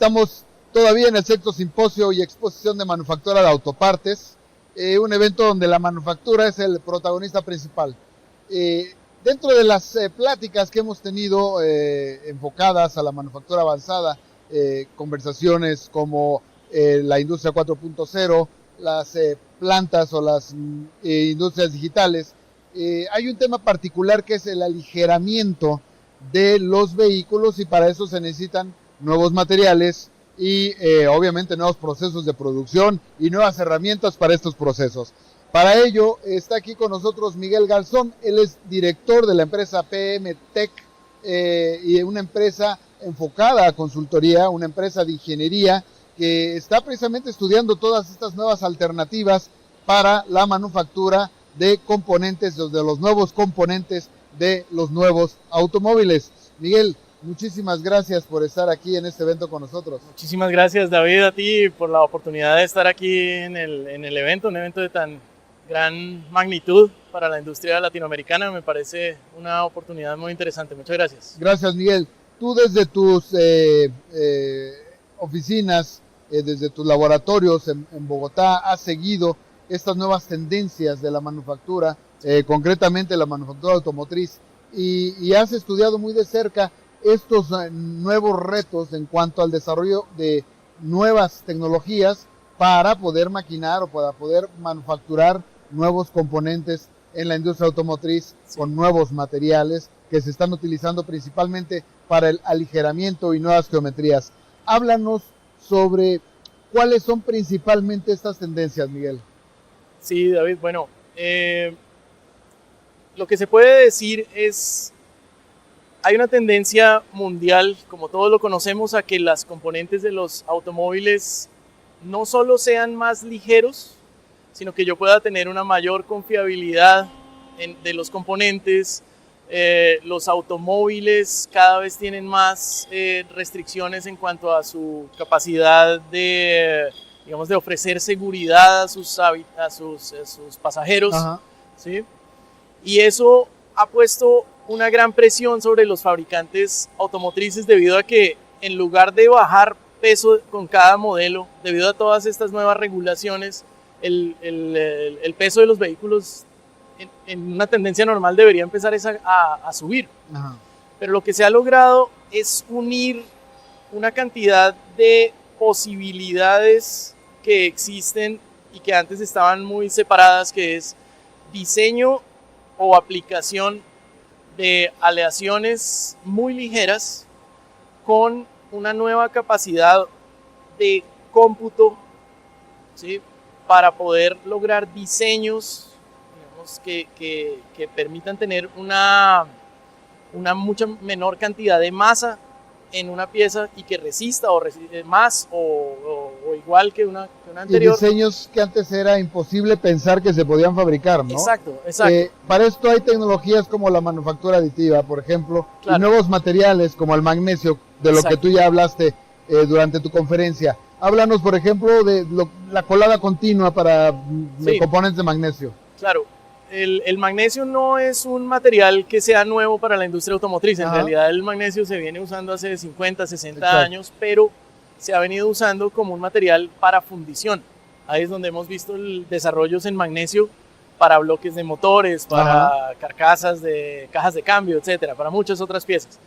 Estamos todavía en el sexto simposio y exposición de manufactura de autopartes, un evento donde la manufactura es el protagonista principal. Dentro de las pláticas que hemos tenido enfocadas a la manufactura avanzada, conversaciones como la industria 4.0, las plantas o las industrias digitales, hay un tema particular que es el aligeramiento de los vehículos, y para eso se necesitan nuevos materiales y obviamente nuevos procesos de producción y nuevas herramientas para estos procesos. Para ello está aquí con nosotros Miguel Garzón. Él es director de la empresa PM Tech, y una empresa enfocada a consultoría, una empresa de ingeniería que está precisamente estudiando todas estas nuevas alternativas para la manufactura de componentes, de los nuevos componentes de los nuevos automóviles. Miguel, muchísimas gracias por estar aquí en este evento con nosotros. Muchísimas gracias, David, a ti por la oportunidad de estar aquí en el evento, un evento de tan gran magnitud para la industria latinoamericana. Me parece una oportunidad muy interesante. Muchas gracias. Gracias, Miguel. Tú desde tus oficinas, desde tus laboratorios en Bogotá, has seguido estas nuevas tendencias de la manufactura, concretamente la manufactura automotriz, y has estudiado muy de cerca estos nuevos retos en cuanto al desarrollo de nuevas tecnologías para poder maquinar o para poder manufacturar nuevos componentes en la industria automotriz, sí, con nuevos materiales que se están utilizando principalmente para el aligeramiento y nuevas geometrías. Háblanos sobre cuáles son principalmente estas tendencias, Miguel. Sí, David, bueno, lo que se puede decir es, hay una tendencia mundial, como todos lo conocemos, a que las componentes de los automóviles no solo sean más ligeros, sino que yo pueda tener una mayor confiabilidad de los componentes. Los automóviles cada vez tienen más restricciones en cuanto a su capacidad de, digamos, de ofrecer seguridad a sus pasajeros, ¿sí? Y eso ha puesto una gran presión sobre los fabricantes automotrices, debido a que en lugar de bajar peso con cada modelo, debido a todas estas nuevas regulaciones, el peso de los vehículos en una tendencia normal debería empezar a subir. Ajá. Pero lo que se ha logrado es unir una cantidad de posibilidades que existen y que antes estaban muy separadas, que es diseño o aplicación de aleaciones muy ligeras con una nueva capacidad de cómputo, ¿sí?, para poder lograr diseños, digamos, que permitan tener una mucha menor cantidad de masa en una pieza y que resista o resiste más o igual que una anterior. Y diseños que antes era imposible pensar que se podían fabricar, ¿no? Exacto, exacto. Para esto hay tecnologías como la manufactura aditiva, por ejemplo, claro, y nuevos materiales como el magnesio, de lo exacto, que tú ya hablaste durante tu conferencia. Háblanos, por ejemplo, de la colada continua para sí, componentes de magnesio. Claro. El magnesio no es un material que sea nuevo para la industria automotriz. En realidad el magnesio se viene usando hace 50, 60 exacto, años, pero se ha venido usando como un material para fundición. Ahí es donde hemos visto desarrollos en magnesio para bloques de motores, para carcasas de cajas de cambio, etcétera, para muchas otras piezas.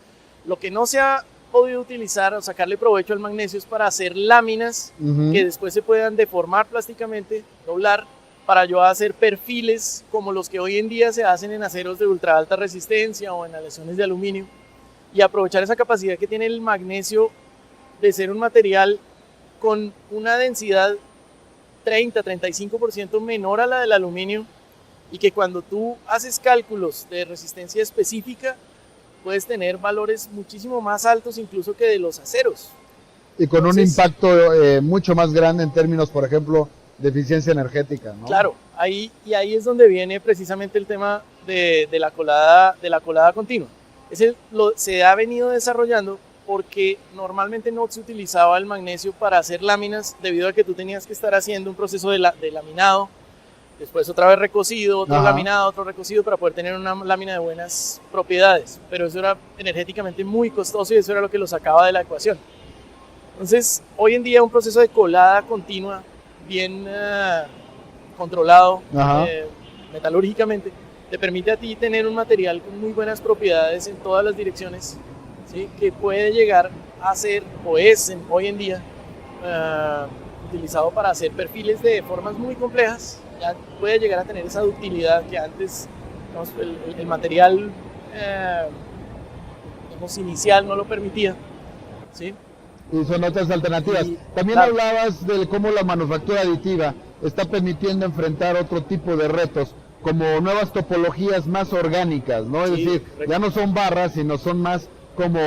Lo que no se ha podido utilizar o sacarle provecho al magnesio es para hacer láminas que después se puedan deformar plásticamente, doblar, para yo hacer perfiles como los que hoy en día se hacen en aceros de ultra alta resistencia o en aleaciones de aluminio, y aprovechar esa capacidad que tiene el magnesio de ser un material con una densidad 30-35% menor a la del aluminio, y que cuando tú haces cálculos de resistencia específica puedes tener valores muchísimo más altos incluso que de los aceros. Y con un impacto mucho más grande en términos, por ejemplo, de eficiencia energética, ¿no? Claro, ahí es donde viene precisamente el tema de la colada continua. Se ha venido desarrollando porque normalmente no se utilizaba el magnesio para hacer láminas, debido a que tú tenías que estar haciendo un proceso de laminado, después otra vez recocido, otro laminado, otro recocido, para poder tener una lámina de buenas propiedades. Pero eso era energéticamente muy costoso y eso era lo que lo sacaba de la ecuación. Entonces, hoy en día un proceso de colada continua, bien controlado metalúrgicamente, te permite a ti tener un material con muy buenas propiedades en todas las direcciones, ¿sí? Que puede llegar a ser, o es hoy en día, utilizado para hacer perfiles de formas muy complejas. Ya puede llegar a tener esa ductilidad que antes, digamos, el material digamos, inicial no lo permitía, ¿sí? Y son otras alternativas. También claro, hablabas de cómo la manufactura aditiva está permitiendo enfrentar otro tipo de retos, como nuevas topologías más orgánicas, ¿no? Es decir, correcto. ya no son barras, sino son más como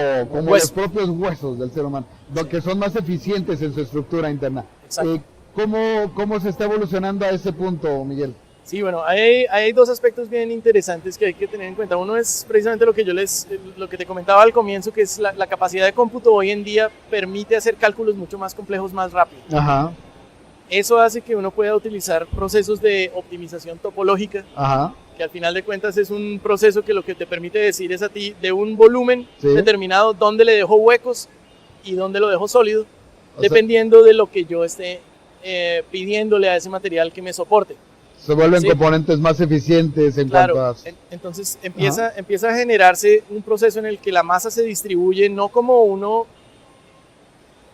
los propios huesos del ser humano, que son más eficientes en su estructura interna. ¿Cómo se está evolucionando a ese punto, Miguel? Sí, bueno, hay dos aspectos bien interesantes que hay que tener en cuenta. Uno es precisamente lo que te comentaba al comienzo, que es la capacidad de cómputo hoy en día permite hacer cálculos mucho más complejos más rápido. Ajá. Eso hace que uno pueda utilizar procesos de optimización topológica, que al final de cuentas es un proceso que lo que te permite decir es a ti de un volumen determinado dónde le dejo huecos y dónde lo dejo sólido, dependiendo de lo que yo esté pidiéndole a ese material que me soporte. Se vuelven componentes más eficientes en cuanto a... Entonces empieza a generarse un proceso en el que la masa se distribuye no como uno,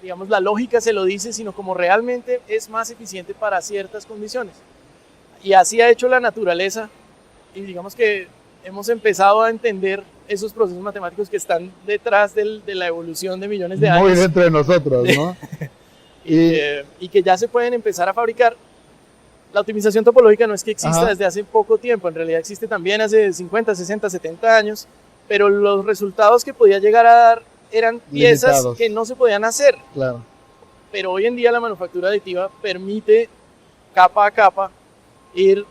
digamos, la lógica se lo dice, sino como realmente es más eficiente para ciertas condiciones. Y así ha hecho la naturaleza, y digamos que hemos empezado a entender esos procesos matemáticos que están detrás de la evolución de millones de años. Muy dentro de nosotros, ¿no? y que ya se pueden empezar a fabricar. La optimización topológica no es que exista desde hace poco tiempo, en realidad existe también hace 50, 60, 70 años, pero los resultados que podía llegar a dar eran piezas limitados, que no se podían hacer. Claro. Pero hoy en día la manufactura aditiva permite capa a capa ir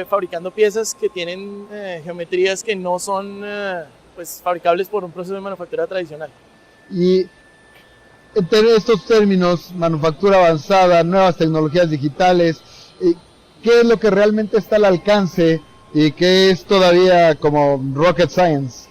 fabricando piezas que tienen geometrías que no son pues, fabricables por un proceso de manufactura tradicional. Y entre estos términos, manufactura avanzada, nuevas tecnologías digitales, ¿qué es lo que realmente está al alcance y qué es todavía como rocket science?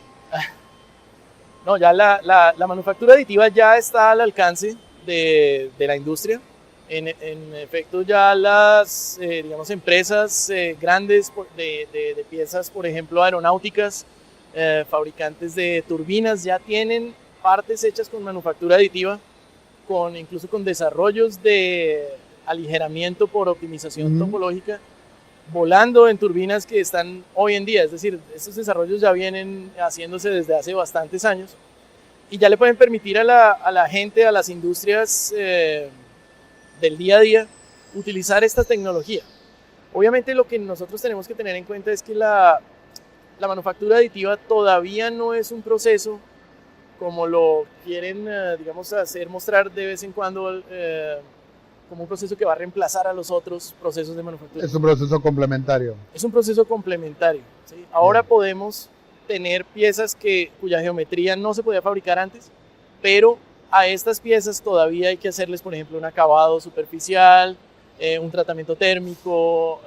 No, ya la manufactura aditiva ya está al alcance de la industria. En efecto, ya las digamos, empresas grandes de piezas, por ejemplo, aeronáuticas, fabricantes de turbinas, ya tienen partes hechas con manufactura aditiva, incluso con desarrollos de aligeramiento por optimización topológica, volando en turbinas que están hoy en día. Es decir, estos desarrollos ya vienen haciéndose desde hace bastantes años y ya le pueden permitir a la gente, a las industrias del día a día, utilizar esta tecnología. Obviamente lo que nosotros tenemos que tener en cuenta es que la manufactura aditiva todavía no es un proceso como lo quieren, digamos, mostrar de vez en cuando, como un proceso que va a reemplazar a los otros procesos de manufactura. Es un proceso complementario. Es un proceso complementario, ¿sí? Ahora podemos tener piezas cuya geometría no se podía fabricar antes, pero a estas piezas todavía hay que hacerles, por ejemplo, un acabado superficial, un tratamiento térmico.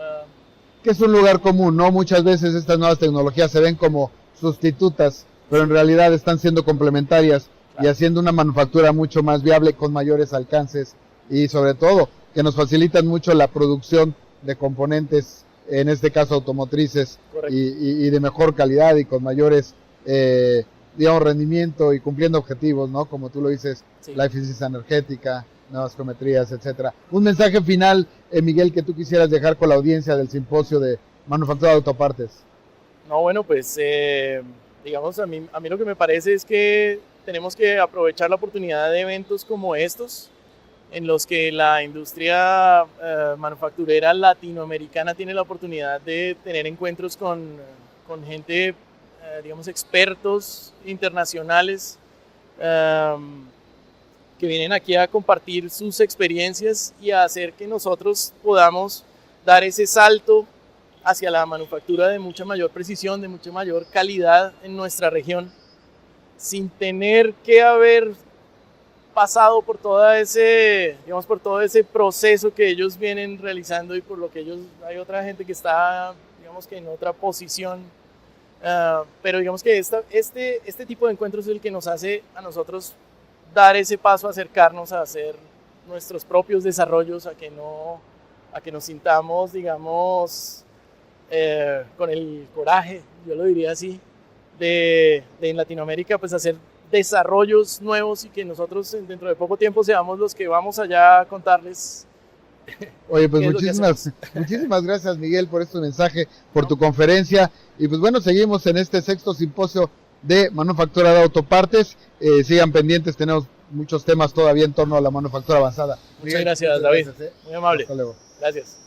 Que es un lugar común, ¿no? Muchas veces estas nuevas tecnologías se ven como sustitutas, pero en realidad están siendo complementarias y haciendo una manufactura mucho más viable con mayores alcances y sobre todo que nos facilitan mucho la producción de componentes, en este caso automotrices, y de mejor calidad y con mayores digamos, rendimiento y cumpliendo objetivos, ¿no? Como tú lo dices, la eficiencia energética, nuevas geometrías, etcétera. Un mensaje final, Miguel, que tú quisieras dejar con la audiencia del simposio de manufactura de autopartes. No, bueno, pues digamos, a mí lo que me parece es que tenemos que aprovechar la oportunidad de eventos como estos, en los que la industria manufacturera latinoamericana tiene la oportunidad de tener encuentros con gente, digamos, expertos internacionales que vienen aquí a compartir sus experiencias y a hacer que nosotros podamos dar ese salto hacia la manufactura de mucha mayor precisión, de mucha mayor calidad en nuestra región, sin tener que haber pasado por todo ese proceso que ellos vienen realizando y por lo que hay otra gente que está, digamos, que en otra posición, pero digamos que este tipo de encuentros es el que nos hace a nosotros dar ese paso, acercarnos a hacer nuestros propios desarrollos, a que nos sintamos, digamos, con el coraje, yo lo diría así, de en Latinoamérica pues hacer desarrollos nuevos y que nosotros dentro de poco tiempo seamos los que vamos allá a contarles. Oye, pues muchísimas gracias, Miguel, por este mensaje, por tu conferencia. Y pues bueno, seguimos en este sexto simposio de manufactura de autopartes. Sigan pendientes, tenemos muchos temas todavía en torno a la manufactura avanzada. Muchas gracias, David. Gracias, muy amable. Hasta luego. Gracias.